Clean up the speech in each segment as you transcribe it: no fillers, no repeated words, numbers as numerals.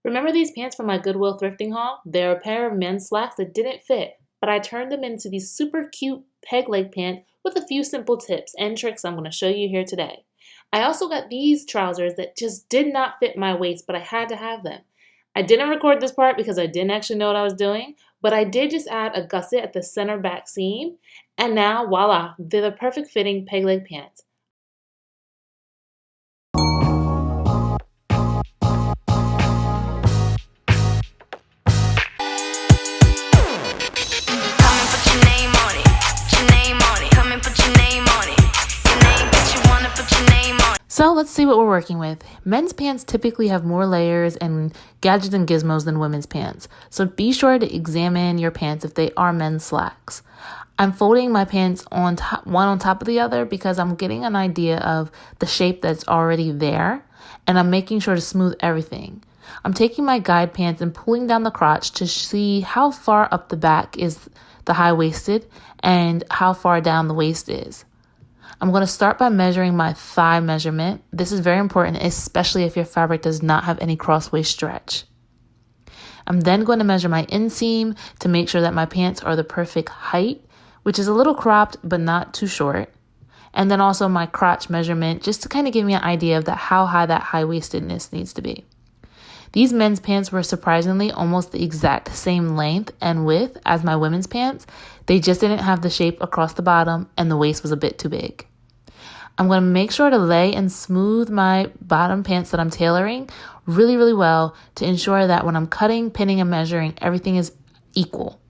Remember these pants from my Goodwill thrifting haul? They're a pair of men's slacks that didn't fit, but I turned them into these super cute peg leg pants with a few simple tips and tricks I'm going to show you here today. I also got these trousers that just did not fit my waist, but I had to have them. I didn't record this part because I didn't actually know what I was doing, but I did just add a gusset at the center back seam, and now voila, they're the perfect fitting peg leg pants. So let's see what we're working with. Men's pants typically have more layers and gadgets and gizmos than women's pants. So be sure to examine your pants if they are men's slacks. I'm folding my pants on top, one on top of the other because I'm getting an idea of the shape that's already there, and I'm making sure to smooth everything. I'm taking my guide pants and pulling down the crotch to see how far up the back is the high-waisted and how far down the waist is. I'm going to start by measuring my thigh measurement. This is very important, especially if your fabric does not have any cross-waist stretch. I'm then going to measure my inseam to make sure that my pants are the perfect height, which is a little cropped but not too short. And then also my crotch measurement, just to kind of give me an idea of how high that high-waistedness needs to be. These men's pants were surprisingly almost the exact same length and width as my women's pants. They just didn't have the shape across the bottom and the waist was a bit too big. I'm going to make sure to lay and smooth my bottom pants that I'm tailoring really, really well to ensure that when I'm cutting, pinning, and measuring, everything is equal.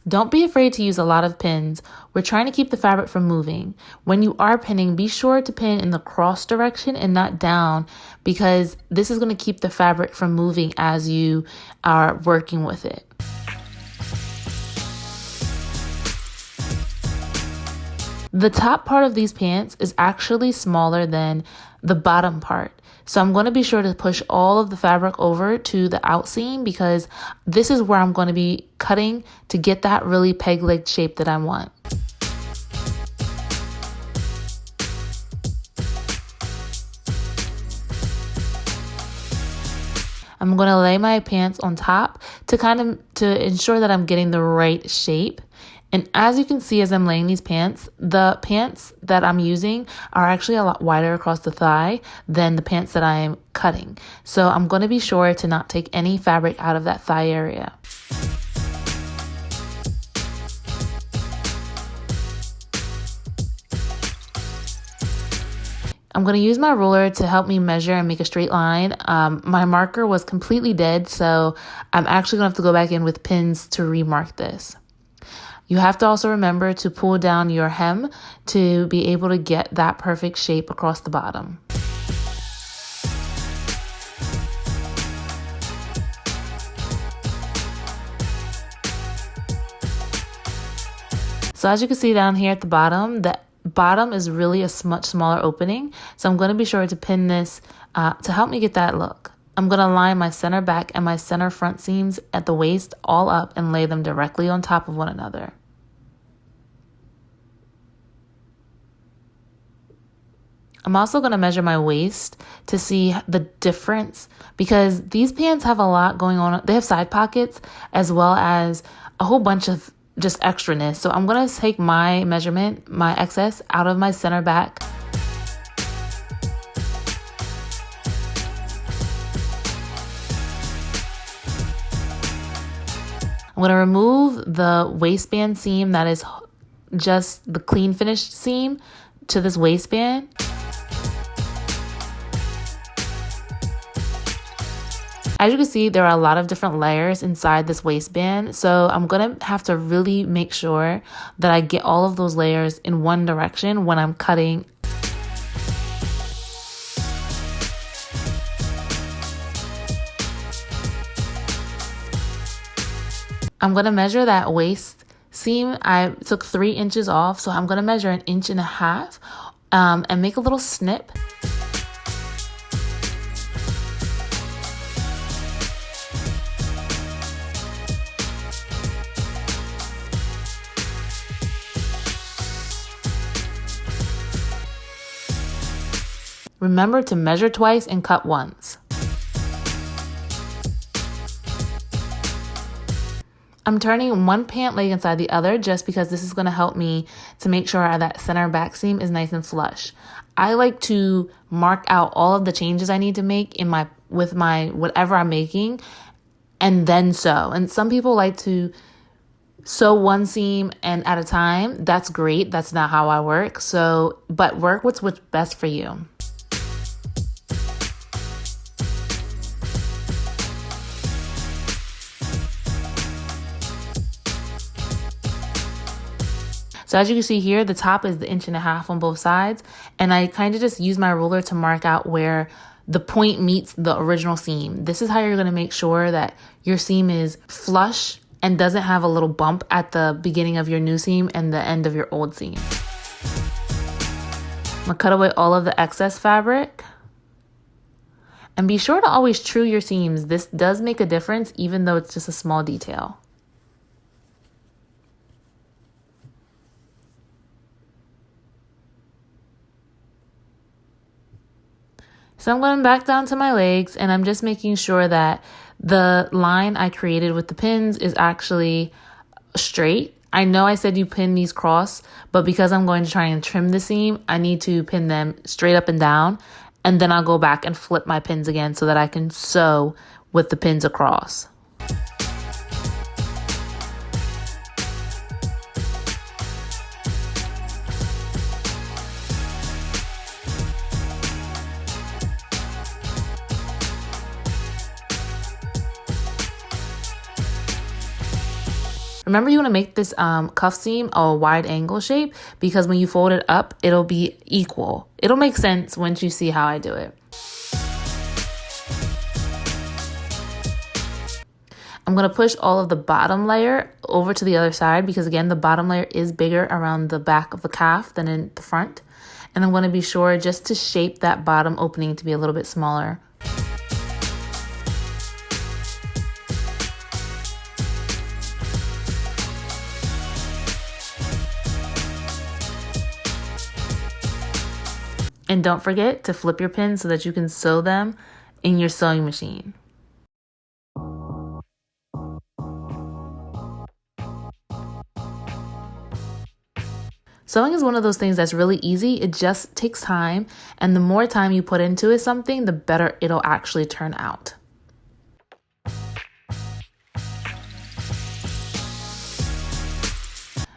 Don't be afraid to use a lot of pins. We're trying to keep the fabric from moving. When you are pinning, be sure to pin in the cross direction and not down, because this is going to keep the fabric from moving as you are working with it. The top part of these pants is actually smaller than the bottom part. So I'm going to be sure to push all of the fabric over to the outseam because this is where I'm going to be cutting to get that really peg leg shape that I want. I'm going to lay my pants on top to ensure that I'm getting the right shape. And as you can see, as I'm laying these pants, the pants that I'm using are actually a lot wider across the thigh than the pants that I'm cutting. So I'm going to be sure to not take any fabric out of that thigh area. I'm going to use my ruler to help me measure and make a straight line. My marker was completely dead, so I'm actually going to have to go back in with pins to remark this. You have to also remember to pull down your hem to be able to get that perfect shape across the bottom. So as you can see down here at the bottom is really a much smaller opening. So I'm going to be sure to pin this to help me get that look. I'm going to line my center back and my center front seams at the waist all up and lay them directly on top of one another. I'm also going to measure my waist to see the difference because these pants have a lot going on. They have side pockets as well as a whole bunch of just extraness. So I'm going to take my measurement, my excess, out of my center back. I'm going to remove the waistband seam that is just the clean finished seam to this waistband. As you can see, there are a lot of different layers inside this waistband, so I'm going to have to really make sure that I get all of those layers in one direction when I'm cutting. I'm going to measure that waist seam. I took 3 inches off, so I'm going to measure 1.5 inches and make a little snip. Remember to measure twice and cut once. I'm turning one pant leg inside the other just because this is going to help me to make sure that center back seam is nice and flush. I like to mark out all of the changes I need to make with my whatever I'm making and then sew. And some people like to sew one seam and at a time. That's great. That's not how I work. But work what's best for you. So as you can see here, the top is the 1.5 inches on both sides. And I kind of just use my ruler to mark out where the point meets the original seam. This is how you're going to make sure that your seam is flush and doesn't have a little bump at the beginning of your new seam and the end of your old seam. I'm going to cut away all of the excess fabric. And be sure to always true your seams. This does make a difference even though it's just a small detail. So I'm going back down to my legs and I'm just making sure that the line I created with the pins is actually straight. I know I said you pin these cross, but because I'm going to try and trim the seam, I need to pin them straight up and down. And then I'll go back and flip my pins again so that I can sew with the pins across. Remember, you want to make this cuff seam a wide angle shape because when you fold it up, it'll be equal. It'll make sense once you see how I do it. I'm going to push all of the bottom layer over to the other side because, again, the bottom layer is bigger around the back of the calf than in the front. And I'm going to be sure just to shape that bottom opening to be a little bit smaller. And don't forget to flip your pins so that you can sew them in your sewing machine. Sewing is one of those things that's really easy. It just takes time, and the more time you put into something, the better it'll actually turn out.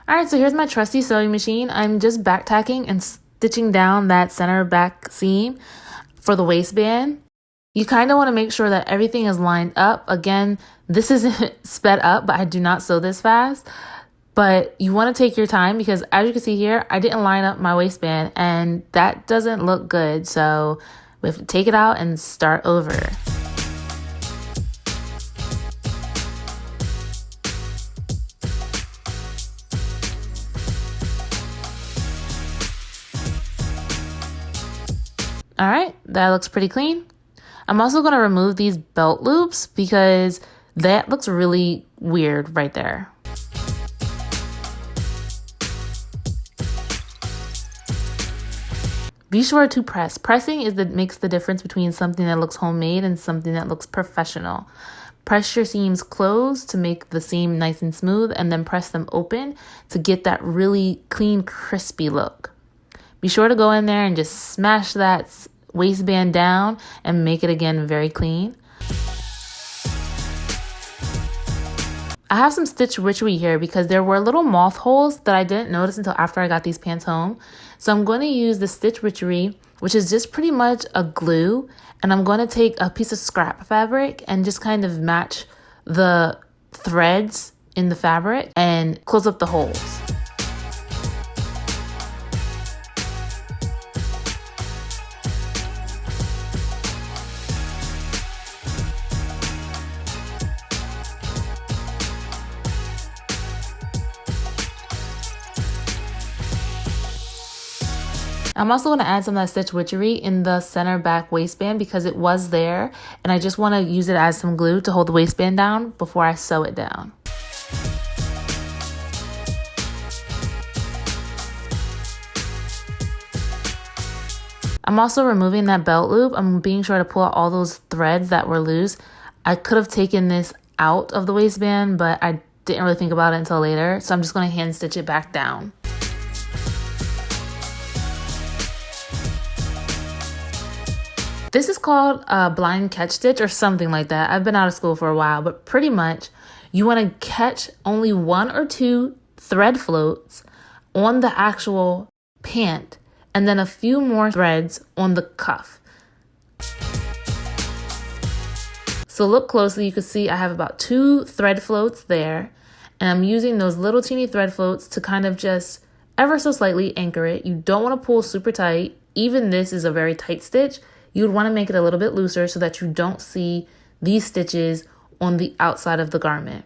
All right, so here's my trusty sewing machine. I'm just back tacking and stitching down that center back seam for the waistband. You kind of want to make sure that everything is lined up. Again, this isn't sped up, but I do not sew this fast. But you want to take your time because as you can see here, I didn't line up my waistband and that doesn't look good. So we have to take it out and start over. All right, that looks pretty clean. I'm also going to remove these belt loops because that looks really weird right there. Be sure to press. Pressing makes the difference between something that looks homemade and something that looks professional. Press your seams closed to make the seam nice and smooth, and then press them open to get that really clean, crispy look. Be sure to go in there and just smash that waistband down and make it again very clean. I have some stitch witchery here because there were little moth holes that I didn't notice until after I got these pants home. So I'm going to use the stitch witchery, which is just pretty much a glue. And I'm going to take a piece of scrap fabric and just kind of match the threads in the fabric and close up the holes. I'm also going to add some of that stitch witchery in the center back waistband because it was there and I just want to use it as some glue to hold the waistband down before I sew it down. I'm also removing that belt loop. I'm being sure to pull out all those threads that were loose. I could have taken this out of the waistband, but I didn't really think about it until later. So I'm just going to hand stitch it back down. This is called a blind catch stitch or something like that. I've been out of school for a while, but pretty much you want to catch only 1 or 2 thread floats on the actual pant and then a few more threads on the cuff. So look closely, you can see I have about 2 thread floats there, and I'm using those little teeny thread floats to kind of just ever so slightly anchor it. You don't want to pull super tight. Even this is a very tight stitch. You would want to make it a little bit looser so that you don't see these stitches on the outside of the garment.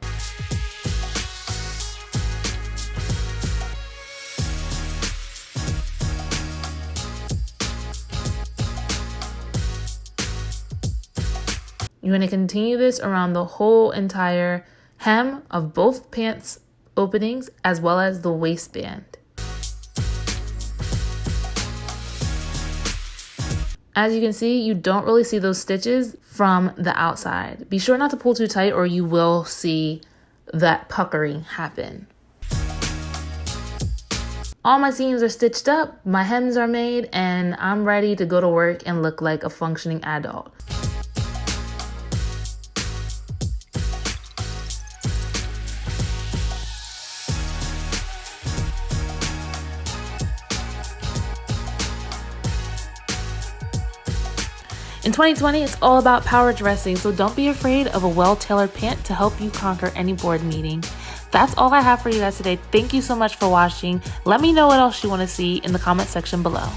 You want to continue this around the whole entire hem of both pants openings as well as the waistband. As you can see, you don't really see those stitches from the outside. Be sure not to pull too tight or you will see that puckering happen. All my seams are stitched up, my hems are made, and I'm ready to go to work and look like a functioning adult. In 2020, it's all about power dressing, so don't be afraid of a well-tailored pant to help you conquer any board meeting. That's all I have for you guys today. Thank you so much for watching. Let me know what else you want to see in the comment section below.